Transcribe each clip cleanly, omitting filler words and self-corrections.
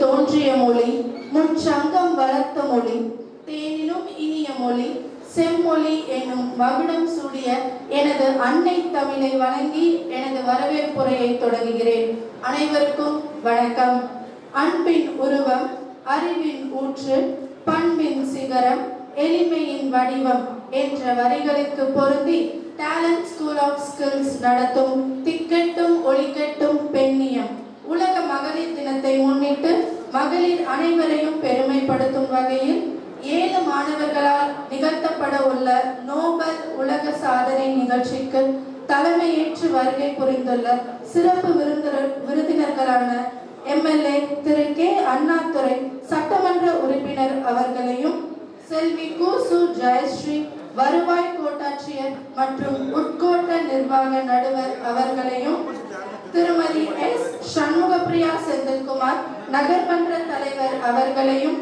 தோன்றிய மொழி, முச்சங்கம் வளர்த்த மொழி, தேனினும் இனிய மொழி, செம்மொழி என்னும் மகுடம் சூடிய எனது அன்னை தமிழை வழங்கி எனது வரவேற்புரையை தொடங்குகிறேன். அனைவருக்கும் வணக்கம். அன்பின் உருவம், அறிவின் ஊற்று, பண்பின் சிகரம், எளிமையின் வடிவம் என்ற வரிகளுக்கு பொருந்தி டேலண்ட் ஸ்கூல் ஆஃப் ஸ்கில்ஸ் நடத்தும் திக்கெட்டும் ஒளிக்கெட்டும் பெண்ணியம் உலக மகளிர் தினத்தை முன்னிட்டு மகளிர் அனைவரையும் பெருமைப்படுத்தும் வகையில் 7 மாணவர்களால் நிகழ்த்தப்பட உள்ள நோபல் உலக சாதனை நிகழ்ச்சிக்கு தலைமையேற்று வருகை புரிந்துள்ள சிறப்பு விருந்தினர்களான MLA திரு கே அண்ணாதுரை சட்டமன்ற உறுப்பினர் அவர்களையும், செல்வி கூசு ஜெயஸ்ரீ வருவாய் கோட்டாட்சியர் மற்றும் உட்கோட்ட நிர்வாக நடுவர் அவர்களையும், திருமதி S சண்முகப்பிரியா செந்தில்குமார் நகர்மன்ற தலைவர் அவர்களையும்,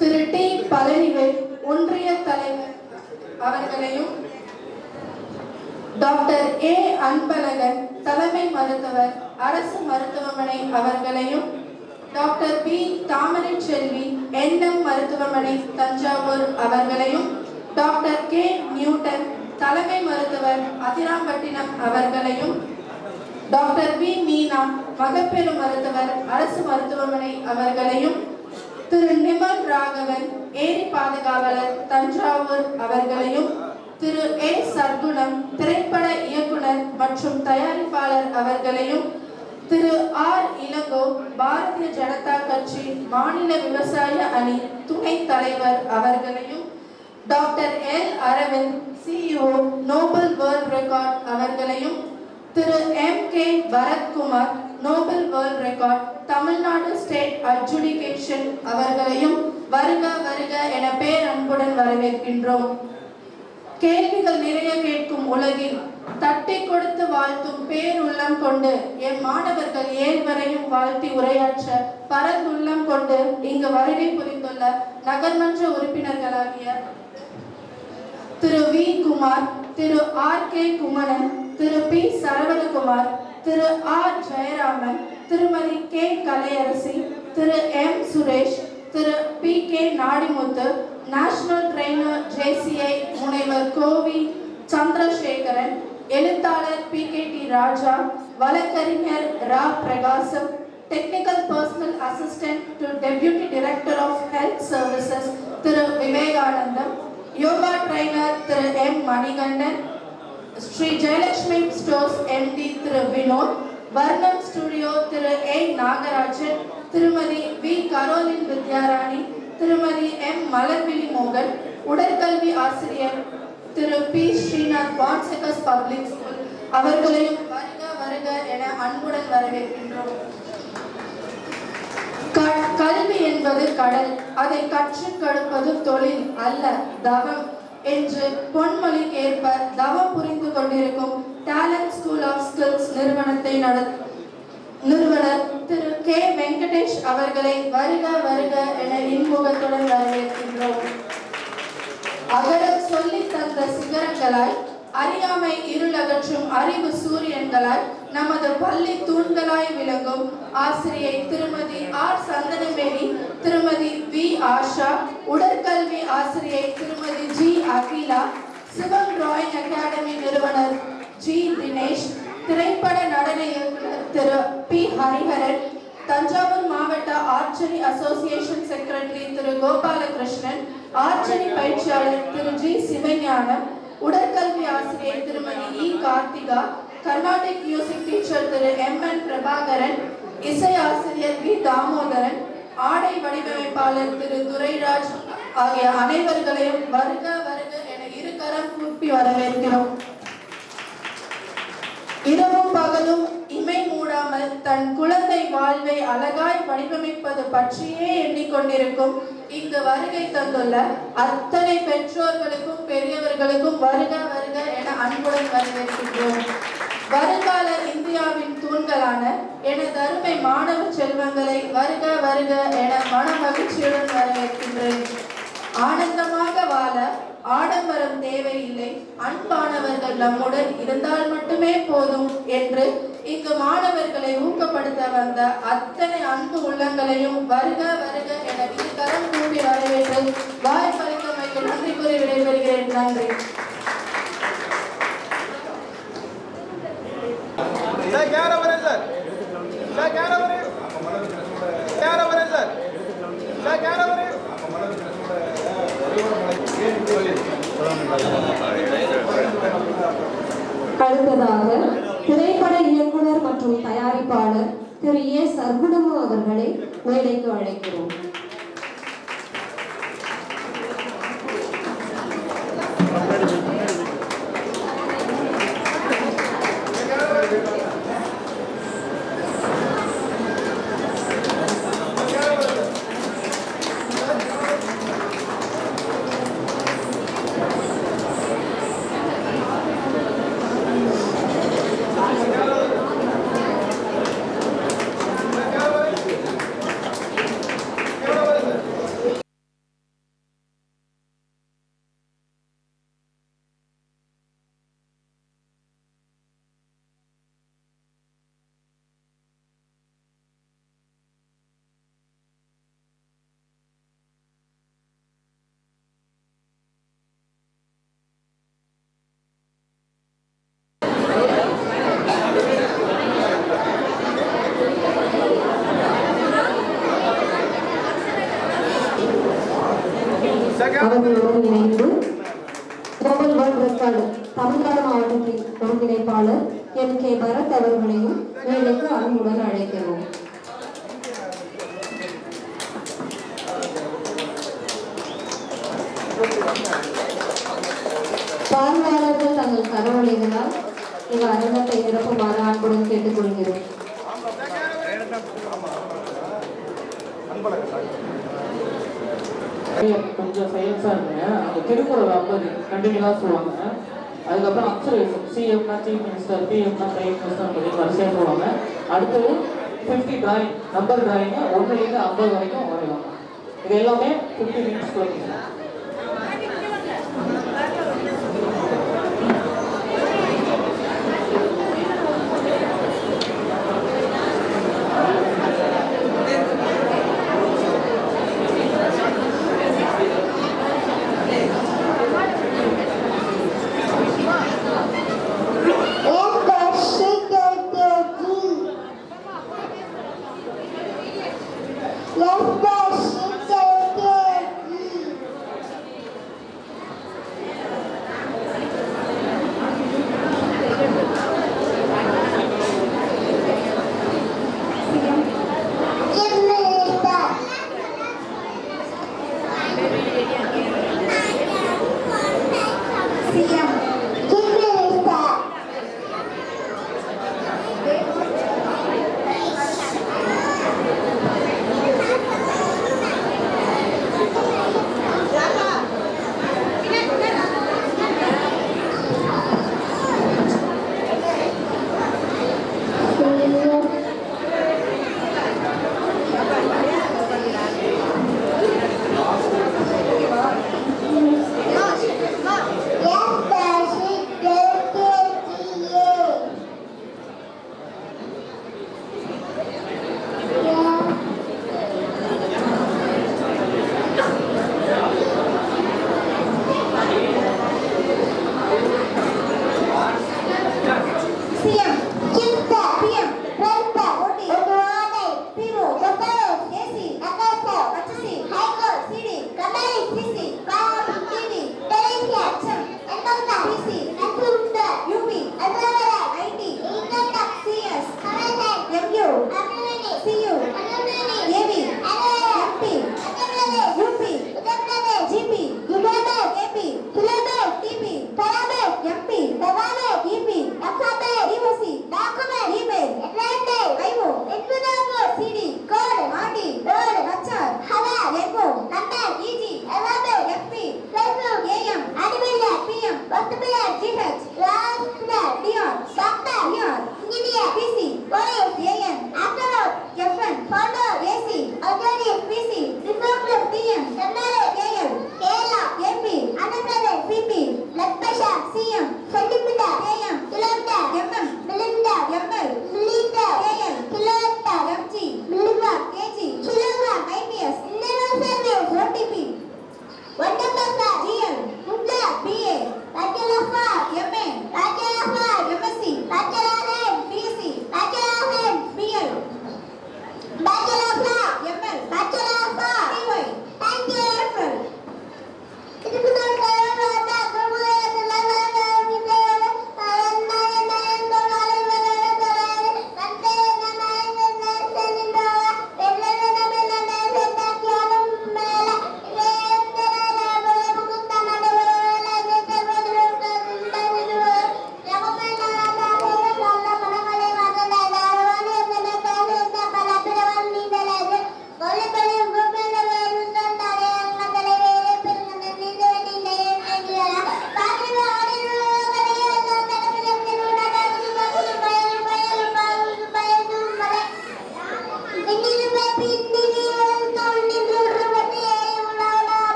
திரு டி பழனிவேல் ஒன்றிய தலைவர் அவர்களையும், டாக்டர் A அன்பழகன் தலைமை மருத்துவர் அரசு மருத்துவமனை அவர்களையும், டாக்டர் B தாமரை செல்வி NM மருத்துவமனை தஞ்சாவூர் அவர்களையும், டாக்டர் K நியூட்டன் தலைமை மருத்துவர் அதிராம்பட்டினம் அவர்களையும், டாக்டர் B மீனா மகப்பேறு மருத்துவர் அரசு மருத்துவமனை அவர்களையும், திரு நிமல் ராகவன் ஏரி பாதுகாவலர் தஞ்சாவூர் அவர்களையும், திரு A சர்க்குணம் திரைப்பட இயக்குனர் மற்றும் தயாரிப்பாளர் அவர்களையும், திரு R இளங்கோ பாரதிய ஜனதா கட்சி மாநில விவசாய அணி துணை தலைவர் அவர்களையும், doctor L Aravind CEO Noble World Record அவர்களையும், Thiru M.K. Bharathkumar Noble World Record Tamil Nadu state adjudication அவர்களையும் வருக வருக என பேரன்புடன் வரவேற்கின்றோம். கேள்விகள் நிறைய கேட்கும் உலகில் தட்டி கொடுத்து வாழ்த்தும் பேருள்ளம் கொண்டு என் மாணவர்கள் ஏழ்வரையும் வாழ்த்தி உரையாற்ற பரந்துள்ளம் கொண்டு இங்கு வருகை புரிந்துள்ள நகர்மன்ற உறுப்பினர்களாகிய திரு V குமார், திரு R.K. குமணன், திரு P சரவணகுமார், திரு R ஜெயராமன், திருமதி K கலையரசி, திரு M சுரேஷ், திரு P.K. Nadimuthu, national trainer JCI முனைவர் கோவி சந்திரசேகரன், எழுத்தாளர் P.K.T. ராஜா, வழக்கறிஞர் Ra Prakasam, technical personal assistant to deputy director of health services Thiru Vivekanandam, yoga trainer Thiru M Manikandan, Sri Jayalakshmi stores MD Thiru Vinod, Varnam studio Thiru A Nagarajan, திருமதி V கரோலின் வித்யாராணி, திருமதி M மலர்விழி மோகன், உடற்கல்வி ஆசிரியர் திரு P ஸ்ரீநாத் பான்செகஸ் பப்ளிக் ஸ்கூல் அவர்களையும் வருக வருக என அன்புடன் வரவேற்கின்றோம். கல்வி என்பது கடல், அதை கற்றுக் கொடுப்பது தொழில் அல்ல தவம் என்று பொன்மொழிக்கு ஏற்ப தவம் புரிந்து கொண்டிருக்கும் டேலண்ட் ஸ்கூல் ஆஃப் ஸ்கில்ஸ் நிறுவனர் திரு K வெங்கடேஷ் அவர்களை வருக வருக என இன்முகத்துடன் வரவேற்கின்றோம். அகரம் சொல்லி தந்த சிகரங்களாய், அறியாமை இருளகற்றும் அறிவு சூரியன்களாய், நமது பள்ளி தூண்களாய் விளங்கும் ஆசிரியை திருமதி R சந்தனமேரி, திருமதி V ஆஷா, உடற்கல்வி ஆசிரியை Thirumathi G Akila, Sivam drawing academy நிறுவனர் G தினேஷ், திரைப்பட நடன இயக்குனர் திரு P ஹரிஹரன், தஞ்சாவூர் மாவட்ட archery association secretary Thiru Gopalakrishnan, archery பயிற்சியாளர் திரு G சிவஞானம், உடற்கல்வி ஆசிரியை Thirumathi E Karthika, Carnatic music teacher Thiru MN Prabhakaran, இசை ஆசிரியர் V தாமோதரன், ஆடை வடிவமைப்பாளர் திரு துரைராஜ் ஆகிய அனைவர்களையும் வருக வருக என இருகரம் கூப்பி வரவேற்கிறோம். இரவும் பகலும் இமை மூடாமல் தன் குழந்தை வாழ்வை அழகாய் வடிவமைப்பது பற்றியே எண்ணிக்கொண்டிருக்கும் இங்கு வருகை தந்துள்ள அத்தனை பெற்றோர்களுக்கும் பெரியவர்களுக்கும் வருக வருக என அன்புடன் வரவேற்கின்றோம். வருங்கால இந்தியாவின் தூண்களான எனது அருமை மாணவ செல்வங்களை வருக வருக என மன மகிழ்ச்சியுடன் வரவேற்கின்றேன். ஆனந்தமாக வாழ ஆடம்பரம் தேவையில்லை, அன்பானவர்கள் நம்முடன் இருந்தால் மட்டுமே போதும் என்று இங்கு மாணவர்களை ஊக்கப்படுத்த வந்த அத்தனை அன்பு உள்ளங்களையும் வருக வருக என கரம் கூப்பி வரவேற்று வாய்ப்பளித்தமைக்கு நன்றி கூறி விடைபெறுகிறேன். நன்றி. அடுத்ததாக திரைப்பட இயக்குனர் மற்றும் தயாரிப்பாளர் திரு ஏ சர்க்குணமு அவர்களை மேடைக்கு அழைக்கிறோம். அவர்களுடன் இணைந்து குளோபல் வேர்ல்ட் ரெக்கார்டு தமிழ்நாடு மாவட்டத்தின் ஒருங்கிணைப்பாளர் என் கே பரத் அவர்களையும் மேடைக்கு அன்புடன் அழைக்கிறோம். பார்வையாளர்கள் தங்கள் கரவொலிகளால் இந்த அரங்கத்தை நிரப்புமாறு அன்புடன் கேட்டுக்கொள்கிறோம். கொஞ்சம் சைலன்ஸாக இருந்தீங்க. அந்த திருக்குறள் 50 கண்டினியூவாக சொல்லுவாங்க. அதுக்கப்புறம் அப்சர்வேஷன் சிஎம்னா சீஃப் மினிஸ்டர், பிஎம்னா பிரைம் மினிஸ்டர் அப்படின்னு வரிசையாக சொல்லுவாங்க. அடுத்தது 50 டிராயிங், நம்பர் டிராயிங்கு 1லேருந்து 50 வரைக்கும் வரைவாங்க. இது எல்லாமே 50 மினிட்ஸ் கொடுக்குங்க.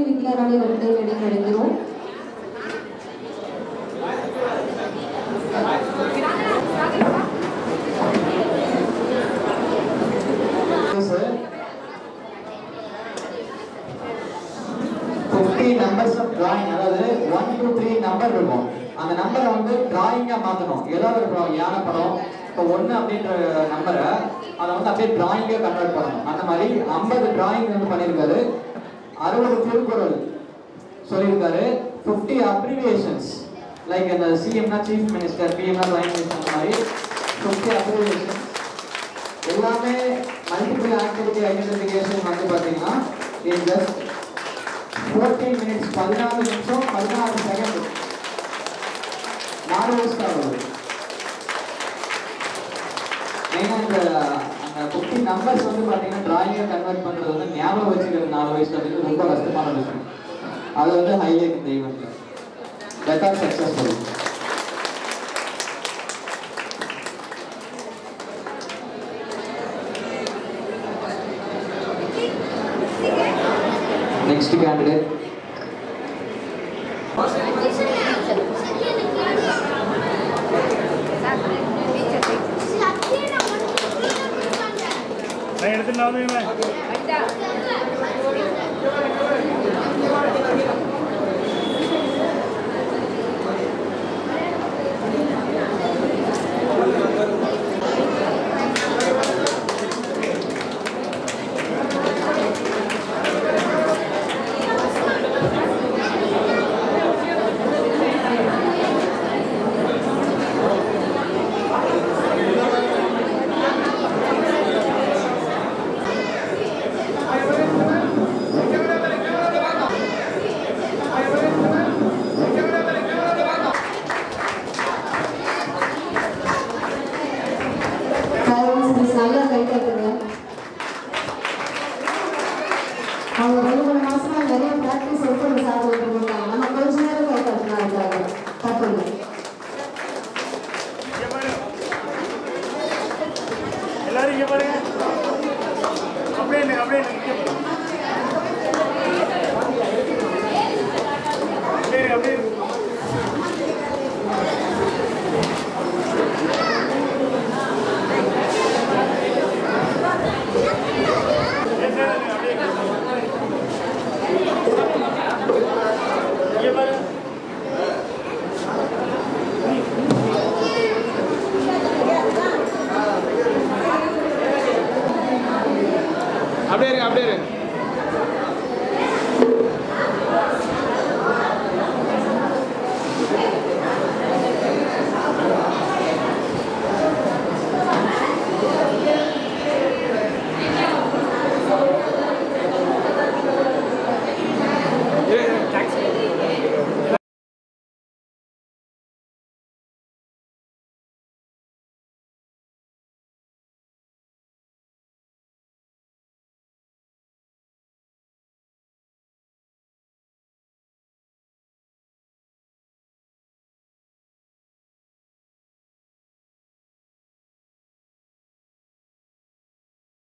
வித்யாராணி அவர்களை மேடைக்கு அழைக்கிறோம். நம்பர்ஸ் ஆஃப் டிராயிங், அதாவது 1 to 3 நம்பர் இருக்கும். அந்த நம்பரை வந்து டிராயிங்கா மாத்தணும். ஏதாவது ஒரு யானை படம் இப்போ 1 அப்படின்ற நம்பரை அதை வந்து அப்படியே டிராயிங்கா கன்வெர்ட் பண்ணணும். அந்த மாதிரி 50 டிராயிங் வந்து பண்ணியிருக்காரு. 60 திருக்குறள் சொல்லியிருக்காரு. 50 அப்ரிவியேஷன்ஸ் லைக் அந்த சிஎம்னா சீஃப் மினிஸ்டர், பிஎம்னா பிரைம் மினிஸ்டர், அந்த மாதிரி 50 அப்ரிவியேஷன்ஸ் எல்லாமே. மல்டிபிள் ஆக்டிவிட்டி ஐடென்டிஃபிகேஷன் வந்து பார்த்தீங்கன்னா இன் ஜஸ்ட் 14 minutes 14 நிமிஷம் 16 செகண்ட். 4 வயசு ஆகுது. மெயினாக அந்த 50 நம்பர்ஸ் வந்து பார்த்தீங்கன்னா டிராயிங்கை கன்வெர்ட் பண்ணுறது வந்து ஞாபகம் வச்சுக்கிறது 4 வயசுல வந்து ரொம்ப கஷ்டமான விஷயம். அது வந்து ஹைலைட் இந்த ஈவெண்ட்ல. Record successful. Next candidate. मैं எடுத்து நாமே मैं நல்லா கைத்தட்டுங்க. அவங்க 2-3 மாசமா நிறைய பிராக்டிஸ் எடுத்து சாப்பிட்டு இருக்காங்க. நம்ம கொஞ்ச நேரம் கைத்தட்டுனா இருக்காங்க. தப்புங்க. எல்லாரும் இங்க பாருங்க. அப்படியே இல்ல அப்படியே அப்படியே அப்படியே இருங்க.